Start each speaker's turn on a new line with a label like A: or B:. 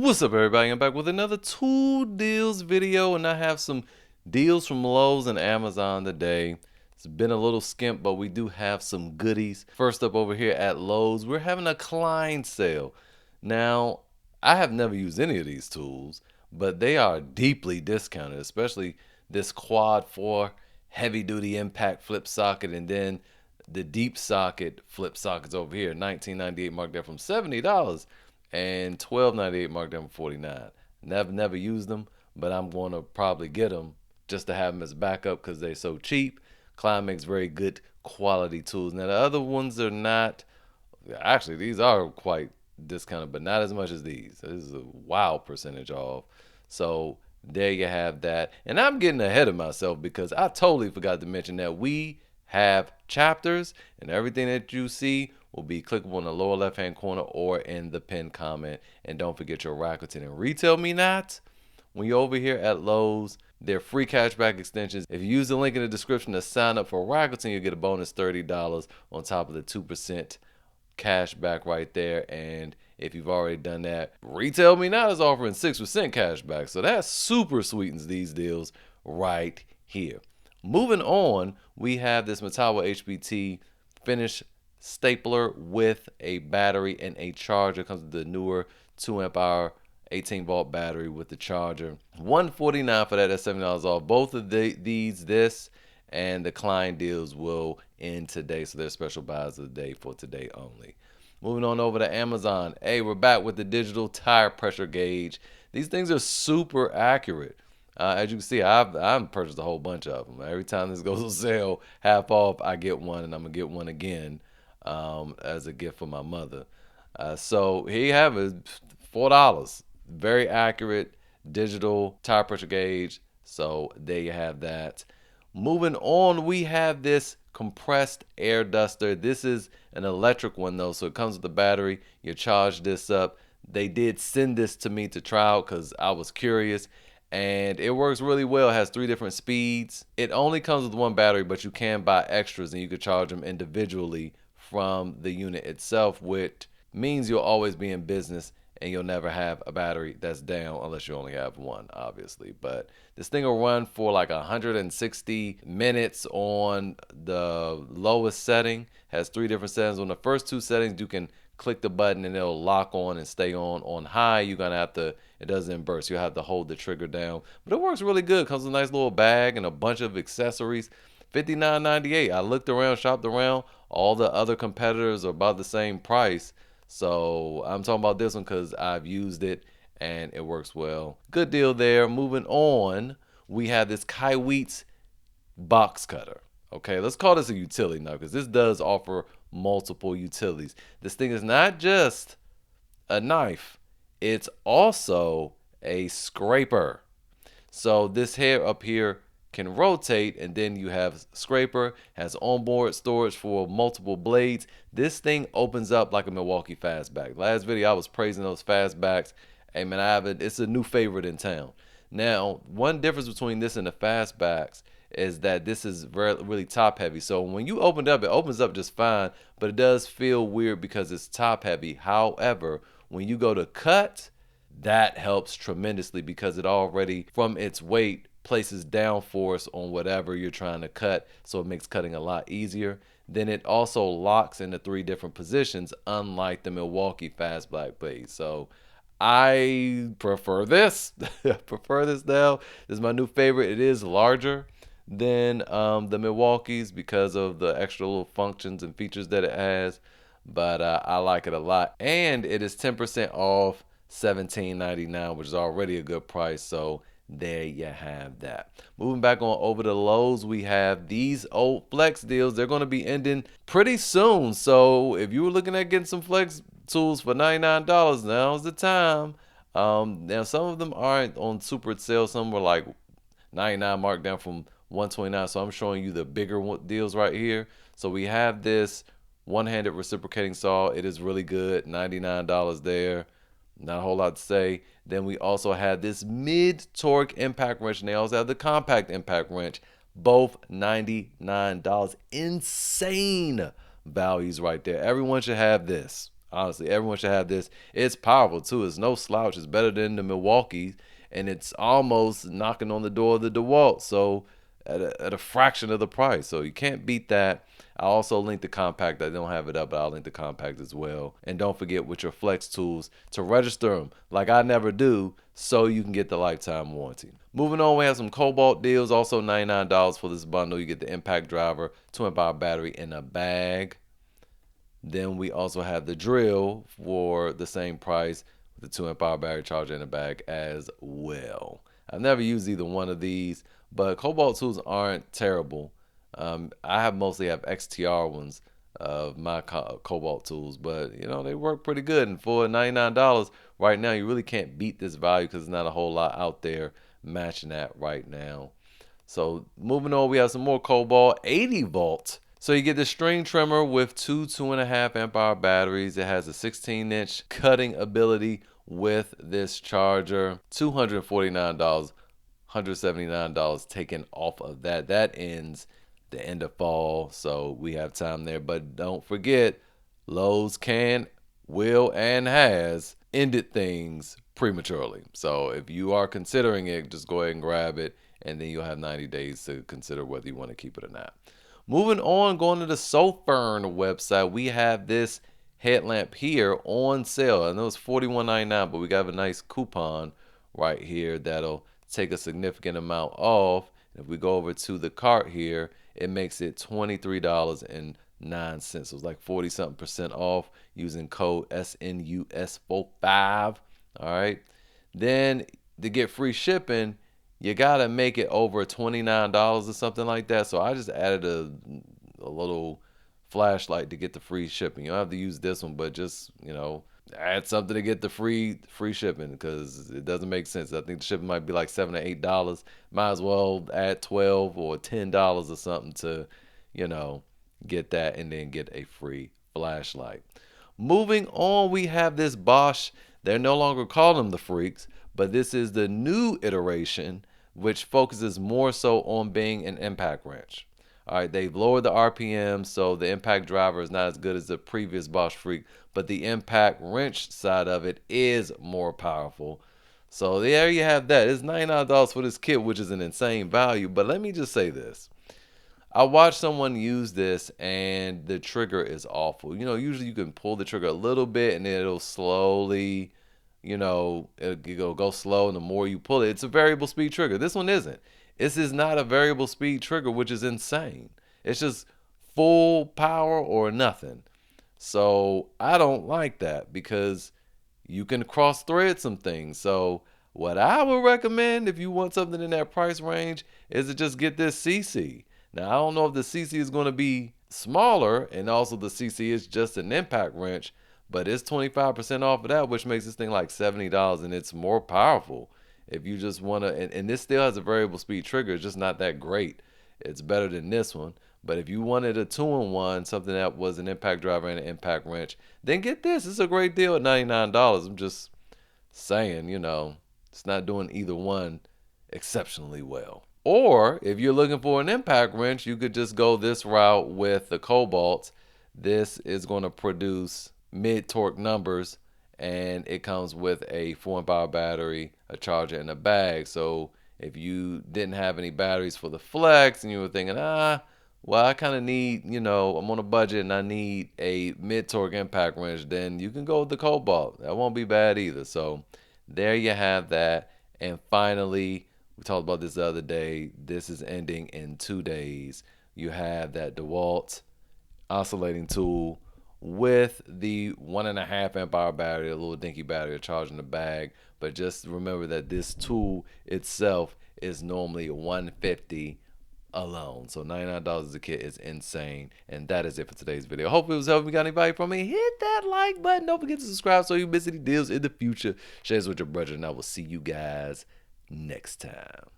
A: What's up, everybody? I'm back with another tool deals video, and I have some deals from Lowe's and Amazon today. It's been a little skimp, but we do have some goodies. First up, over here at Lowe's, we're having a Klein sale. Now, I have never used any of these tools, but they are deeply discounted, especially this quad 4 heavy duty impact flip socket, and then the deep socket flip sockets over here, $19.98, marked there from $70, and $12.98 marked down for $49. Never used them, but I'm going to probably get them just to have them as backup because they're so cheap. Klein makes very good quality tools. Now the other ones are not. Actually, these are quite discounted, but not as much as these. This is a wild percentage off. So there you have that. And I'm getting ahead of myself because I totally forgot to mention that we have chapters, and everything that you see will be clickable in the lower left hand corner or in the pinned comment. And don't forget your Rakuten and Retail Me Not. When you're over here at Lowe's, they're free cashback extensions. If you use the link in the description to sign up for Rakuten, you'll get a bonus $30 on top of the 2% cash back right there. And if you've already done that, Retail Me Not is offering 6% cash back. So that super sweetens these deals right here. Moving on, we have this Matawa HBT finish stapler with a battery and a charger. It comes with the newer 2 amp hour 18 volt battery with the charger. $149 for that. That's $70 off. Both of this and the Klein deals will end today, so they're special buys of the day for today only. Moving on over to Amazon. Hey, we're back with the digital tire pressure gauge. These things are super accurate. As you can see, I've purchased a whole bunch of them. Every time this goes on sale, half off, I get one, and I'm going to get one again as a gift for my mother. So here you have it, $4. Very accurate digital tire pressure gauge. So there you have that. Moving on, we have this compressed air duster. This is an electric one though, so it comes with the battery. You charge this up. They did send this to me to try out because I was curious, and it works really well. It has 3 different speeds. It only comes with 1 battery, but you can buy extras and you can charge them individually from the unit itself, which means you'll always be in business and you'll never have a battery that's down unless you only have 1, obviously. But this thing will run for like 160 minutes on the lowest setting. Has 3 different settings. On the first 2 settings, you can click the button and it'll lock on and stay on. On high, you're gonna have to, it doesn't burst, you'll have to hold the trigger down. But it works really good. Comes with a nice little bag and a bunch of accessories. $59.98. I looked around, shopped around. All the other competitors are about the same price. So I'm talking about this one because I've used it and it works well. Good deal there. Moving on, we have this Kaiweets box cutter. Okay, let's call this a utility now because this does offer multiple utilities. This thing is not just a knife, it's also a scraper. So this hair up here can rotate, and then you have scraper, has onboard storage for multiple blades. This thing opens up like a Milwaukee fastback. Last video I was praising those fastbacks. Hey man, I have it. It's a new favorite in town. Now, one difference between this and the fastbacks is that this is really top heavy. So when you open it opens up just fine, but it does feel weird because it's top heavy. However, when you go to cut, that helps tremendously because it already, from its weight, places down force on whatever you're trying to cut, so it makes cutting a lot easier. Then it also locks into 3 different positions, unlike the Milwaukee fast black blade. So I prefer this. I prefer this now. This is my new favorite. It is larger than the Milwaukee's because of the extra little functions and features that it has, but I like it a lot. And it is 10% off $17.99, which is already a good price. So there you have that. Moving back on over to Lowe's, we have these old flex deals. They're going to be ending pretty soon. So if you were looking at getting some flex tools for $99, now's the time. Now some of them aren't on super sale. Some were like 99 marked down from 129. So I'm showing you the bigger deals right here. So we have this one-handed reciprocating saw. It is really good. $99 there. Not a whole lot to say. Then we also have this mid-torque impact wrench, and they also have the compact impact wrench. Both $99. Insane values right there. Everyone should have this. Honestly, everyone should have this. It's powerful too. It's no slouch. It's better than the Milwaukee, and it's almost knocking on the door of the DeWalt. So at a fraction of the price. So you can't beat that. I also link the compact. I don't have it up, but I'll link the compact as well. And don't forget with your Flex tools to register them, like I never do, so you can get the lifetime warranty. Moving on, we have some Cobalt deals. Also $99 for this bundle. You get the impact driver, 2 amp hour battery in a bag. Then we also have the drill for the same price, the 2 amp hour battery charger in a bag as well. I've never used either one of these, but Cobalt tools aren't terrible. I mostly have XTR ones of my Cobalt tools, but you know, they work pretty good. And for $99 right now, you really can't beat this value because there's not a whole lot out there matching that right now. So moving on, we have some more Cobalt 80 volt. So you get the string trimmer with two 2.5 amp hour batteries. It has a 16-inch cutting ability with this charger. $249, $179 taken off of that. That ends the end of fall, so we have time there. But don't forget, Lowe's can, will, and has ended things prematurely. So if you are considering it, just go ahead and grab it, and then you'll have 90 days to consider whether you want to keep it or not. Moving on, going to the Storefront website, we have this headlamp here on sale. I know it's $41.99, but we got a nice coupon right here that'll take a significant amount off. If we go over to the cart here, it makes it $23.09. So it's like 40-something% off using code SNUS45. All right. Then to get free shipping, you gotta make it over $29 or something like that. So I just added a little flashlight to get the free shipping. You don't have to use this one, but just, you know, add something to get the free shipping because it doesn't make sense. I think the shipping might be like $7 or $8. Might as well add $12 or $10 or something to, you know, get that and then get a free flashlight. Moving on, we have this Bosch. They're no longer calling them the Freaks, but this is the new iteration, which focuses more so on being an impact wrench. All right, they've lowered the RPM, so the impact driver is not as good as the previous Bosch Freak, but the impact wrench side of it is more powerful. So there you have that. It's $99 for this kit, which is an insane value. But let me just say this. I watched someone use this and the trigger is awful. You know, usually you can pull the trigger a little bit and it'll slowly, you know, it'll go slow, and the more you pull it, it's a variable speed trigger. This one isn't. This is not a variable speed trigger, which is insane. It's just full power or nothing. So I don't like that because you can cross thread some things. So what I would recommend if you want something in that price range is to just get this CC. Now, I don't know if the CC is going to be smaller, and also the CC is just an impact wrench, but it's 25% off of that, which makes this thing like $70, and it's more powerful. If you just want to, and this still has a variable speed trigger, it's just not that great. It's better than this one. But if you wanted a 2-in-1, something that was an impact driver and an impact wrench, then get this. It's a great deal at $99. I'm just saying, you know, it's not doing either one exceptionally well. Or if you're looking for an impact wrench, you could just go this route with the Cobalt. This is going to produce mid-torque numbers, and it comes with a 4 amp hour battery, a charger, and a bag. So if you didn't have any batteries for the Flex and you were thinking, well, I kind of need, you know, I'm on a budget and I need a mid-torque impact wrench, then you can go with the Cobalt. That won't be bad either. So there you have that. And finally, we talked about this the other day. This is ending in 2 days. You have that DeWalt oscillating tool with the 1.5 amp hour battery, a little dinky battery, a charge in the bag. But just remember that this tool itself is normally $150 alone. So $99 a kit is insane. And that is it for today's video. Hopefully it was helping. If you got any value from me, hit that like button. Don't forget to subscribe so you miss any deals in the future. Share this with your brother, and I will see you guys next time.